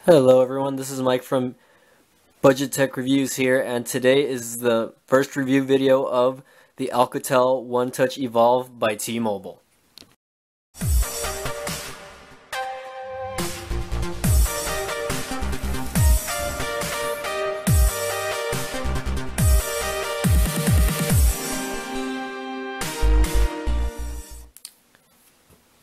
Hello everyone, this is Mike from Budget Tech Reviews here, and today is the first review video of the Alcatel One Touch Evolve by T-Mobile.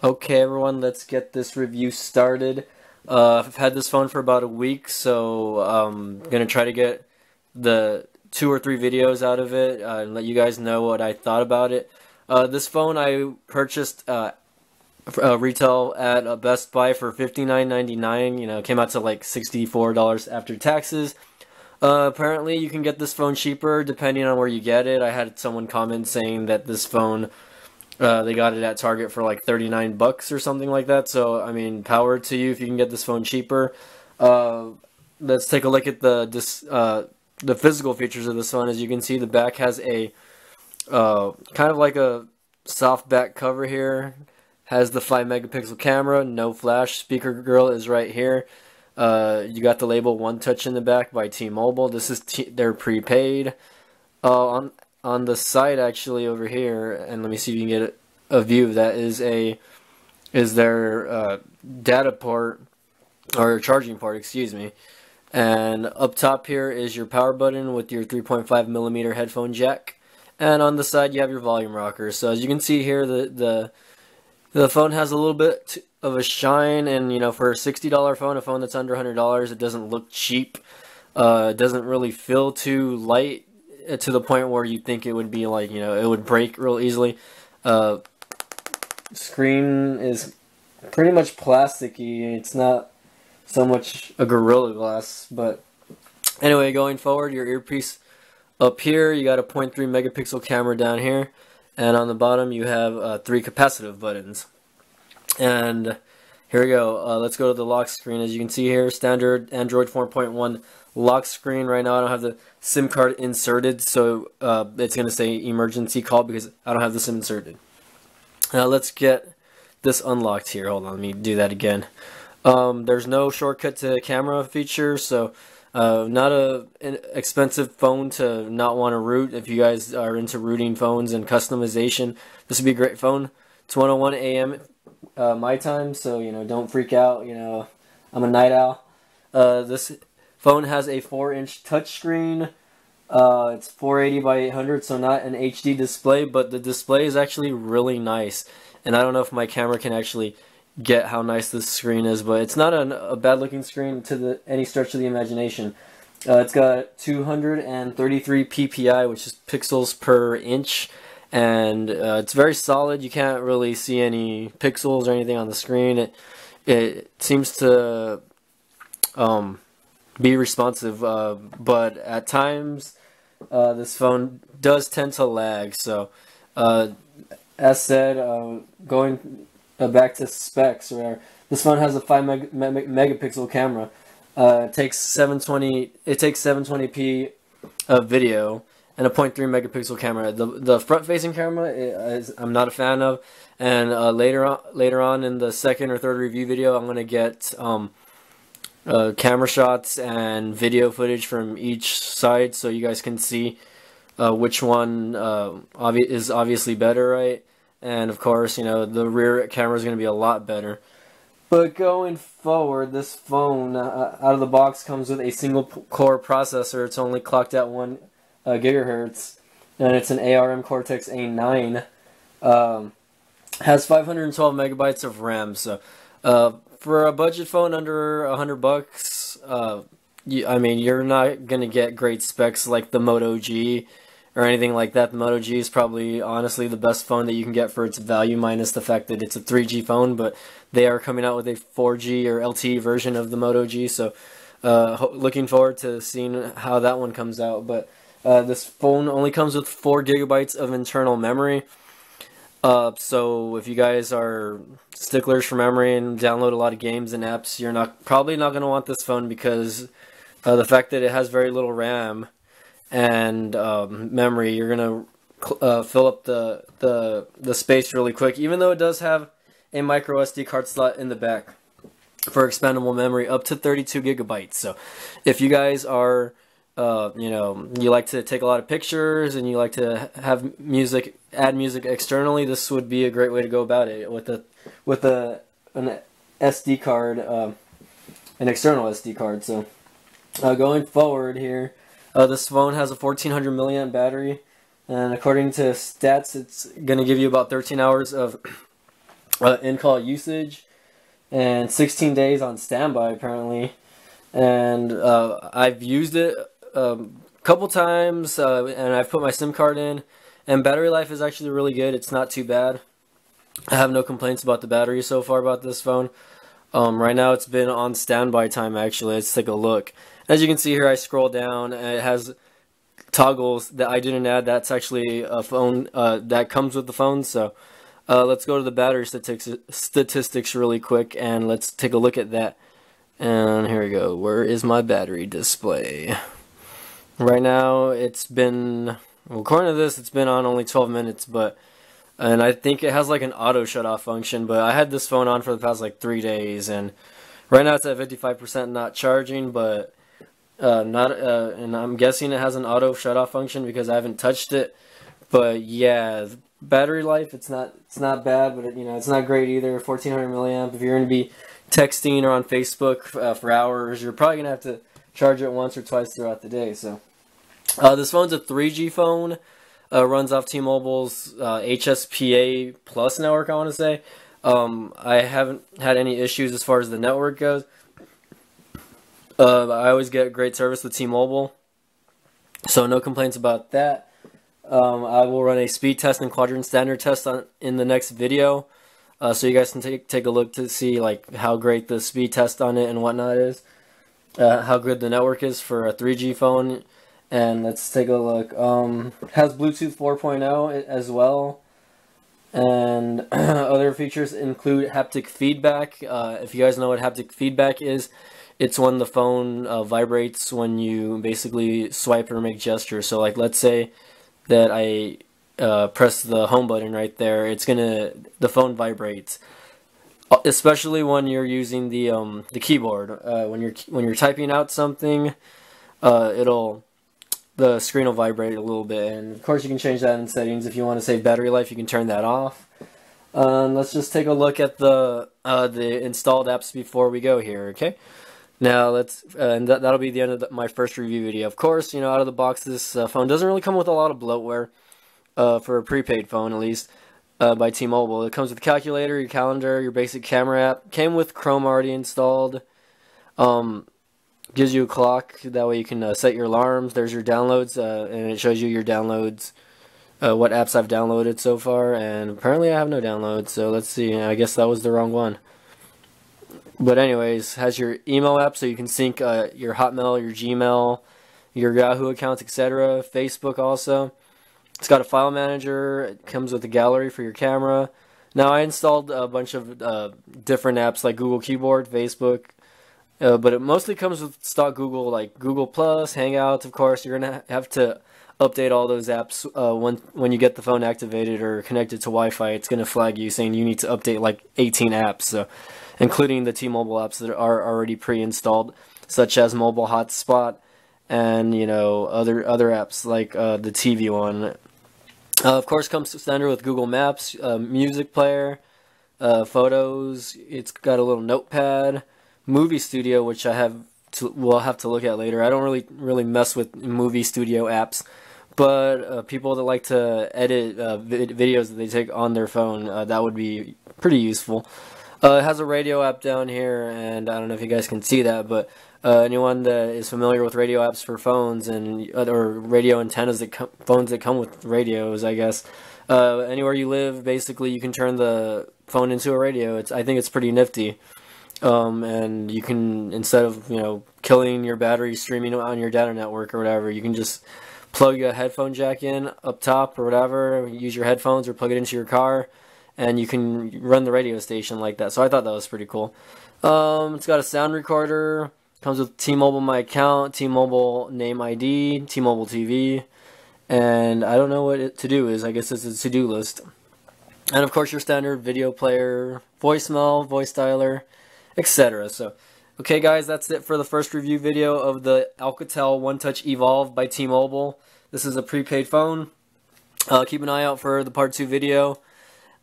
Okay everyone, let's get this review started. I've had this phone for about a week, so I'm going to try to get the 2 or 3 videos out of it and let you guys know what I thought about it. This phone I purchased retail at a Best Buy for $59.99. You know, it came out to like $64 after taxes. Apparently you can get this phone cheaper depending on where you get it. I had someone comment saying that this phone they got it at Target for like 39 bucks or something like that. So, I mean, power to you if you can get this phone cheaper. Let's take a look at the physical features of this phone. As you can see, the back has a kind of like a soft back cover here. Has the 5 megapixel camera, no flash. Speaker grill is right here. You got the label One Touch in the back by T-Mobile. This is they're prepaid. On the side actually over here, and let me see if you can get a view of that, is their data port, or charging port, excuse me. And up top here is your power button with your 3.5mm headphone jack. And on the side you have your volume rocker. So as you can see here, the phone has a little bit of a shine, and you know, for a $60 phone, a phone that's under $100, it doesn't look cheap. It doesn't really feel too light to the point where you think it would be like, you know, it would break real easily. Screen is pretty much plasticky. It's not so much a Gorilla Glass, but anyway, going forward, your earpiece up here, you got a 0.3 megapixel camera down here, and on the bottom you have 3 capacitive buttons. And here we go. Let's go to the lock screen. As you can see here, standard Android 4.1 lock screen. Right now I don't have the SIM card inserted, so it's going to say emergency call because I don't have the SIM inserted. Now let's get this unlocked here. Hold on, let me do that again. There's no shortcut to camera feature, so not an expensive phone to not want to root. If you guys are into rooting phones and customization, this would be a great phone. It's 1:01 a.m. My time, so you know, don't freak out. You know, I'm a night owl. This phone has a 4-inch touchscreen. It's 480 by 800, so not an HD display, but the display is actually really nice. And I don't know if my camera can actually get how nice this screen is, but it's not a bad looking screen to any stretch of the imagination. It's got 233 ppi, which is pixels per inch, and it's very solid. You can't really see any pixels or anything on the screen. It seems to be responsive, but at times this phone does tend to lag. So as said, going back to specs, where this phone has a 5 megapixel camera. It takes 720p video and a 0.3 megapixel camera. The front facing camera I'm not a fan of, and later on in the second or third review video I'm going to get camera shots and video footage from each side, so you guys can see which one is obviously better, right? And of course, you know, the rear camera is going to be a lot better. But going forward, this phone out of the box comes with a single core processor. It's only clocked at 1 gigahertz, and it's an ARM Cortex A9. Has 512 megabytes of RAM. So for a budget phone under $100, I mean, you're not gonna get great specs like the Moto G or anything like that. The Moto G is probably honestly the best phone that you can get for its value, minus the fact that it's a 3G phone, but they are coming out with a 4G or LTE version of the Moto G, so looking forward to seeing how that one comes out. But this phone only comes with 4 gigabytes of internal memory. So if you guys are sticklers for memory and download a lot of games and apps, you're probably not going to want this phone, because the fact that it has very little RAM and memory, you're going to fill up the space really quick, even though it does have a micro SD card slot in the back. for expandable memory up to 32 gigabytes. So if you guys are you know, you like to take a lot of pictures and you like to have music, add music externally, this would be a great way to go about it with an SD card, an external SD card. So going forward here, this phone has a 1400 milliamp battery, and according to stats, it's going to give you about 13 hours of in-call usage and 16 days on standby apparently. And I've used it a couple times, and I've put my SIM card in, and battery life is actually really good. It's not too bad. I have no complaints about the battery so far about this phone. Right now it's been on standby time actually. Let's take a look. As you can see here, I scroll down and it has toggles that I didn't add. That's actually a phone that comes with the phone. So let's go to the battery statistics really quick and let's take a look at that. And here we go. Where is my battery display? Right now it's been, well, according to this, it's been on only 12 minutes, and I think it has like an auto shut off function, but I had this phone on for the past like 3 days, and right now it's at 55% not charging, but and I'm guessing it has an auto shut off function because I haven't touched it. But yeah, battery life, it's not bad, but you know, it's not great either. 1400 milliamp. If you're going to be texting or on Facebook for hours, you're probably going to have to charge it once or twice throughout the day. So this phone's a 3G phone, runs off T-Mobile's HSPA Plus network, I want to say. I haven't had any issues as far as the network goes. I always get great service with T-Mobile, so no complaints about that. I will run a speed test and quadrant standard test in the next video, so you guys can take a look to see like how great the speed test on it and whatnot is, how good the network is for a 3G phone. And let's take a look. Has Bluetooth 4.0 as well, and other features include haptic feedback. If you guys know what haptic feedback is, it's when the phone vibrates when you basically swipe or make gestures. So like, let's say that I press the home button right there, the phone vibrates, especially when you're using the keyboard. When you're typing out something, the screen will vibrate a little bit, and of course you can change that in settings. If you want to save battery life, you can turn that off. Let's just take a look at the installed apps before we go here, okay? Now and that'll be the end of my first review video. Of course, you know, out of the box, this phone doesn't really come with a lot of bloatware, for a prepaid phone at least, by T-Mobile. It comes with a calculator, your calendar, your basic camera app. Came with Chrome already installed. Gives you a clock, that way you can set your alarms. There's your downloads, and it shows you your downloads, what apps I've downloaded so far, and apparently I have no downloads, so let's see. I guess that was the wrong one. But anyways, has your email app, so you can sync your Hotmail, your Gmail, your Yahoo accounts, etc. Facebook also. It's got a file manager. It comes with a gallery for your camera. Now I installed a bunch of different apps like Google Keyboard, Facebook, but it mostly comes with stock Google, like Google Plus, Hangouts. Of course, you're gonna have to update all those apps when you get the phone activated or connected to Wi-Fi. It's gonna flag you saying you need to update like 18 apps, so including the T-Mobile apps that are already pre-installed, such as Mobile Hotspot and, you know, other apps like the TV one. Of course, comes standard with Google Maps, music player, photos. It's got a little notepad. Movie Studio, which we'll have to look at later. I don't really mess with movie studio apps, but people that like to edit videos that they take on their phone, that would be pretty useful. It has a radio app down here, and I don't know if you guys can see that, but anyone that is familiar with radio apps for phones and or radio antennas phones that come with radios, I guess, anywhere you live, basically you can turn the phone into a radio. I think it's pretty nifty. And you can, instead of, you know, killing your battery streaming on your data network or whatever, you can just plug a headphone jack in up top or whatever, use your headphones or plug it into your car, and you can run the radio station like that. So I thought that was pretty cool. It's got a sound recorder, comes with T-Mobile My Account, T-Mobile Name ID, T-Mobile TV, and I don't know what to-do is. I guess it's a to-do list. And of course your standard video player, voicemail, voice dialer, etc. So, okay guys, that's it for the first review video of the Alcatel One Touch Evolve by T-Mobile. This is a prepaid phone. Keep an eye out for the part 2 video,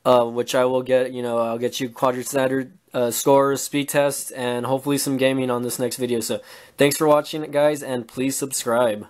which I will get, I'll get you quadrant standard scores, speed tests, and hopefully some gaming on this next video. So, thanks for watching it guys, and please subscribe.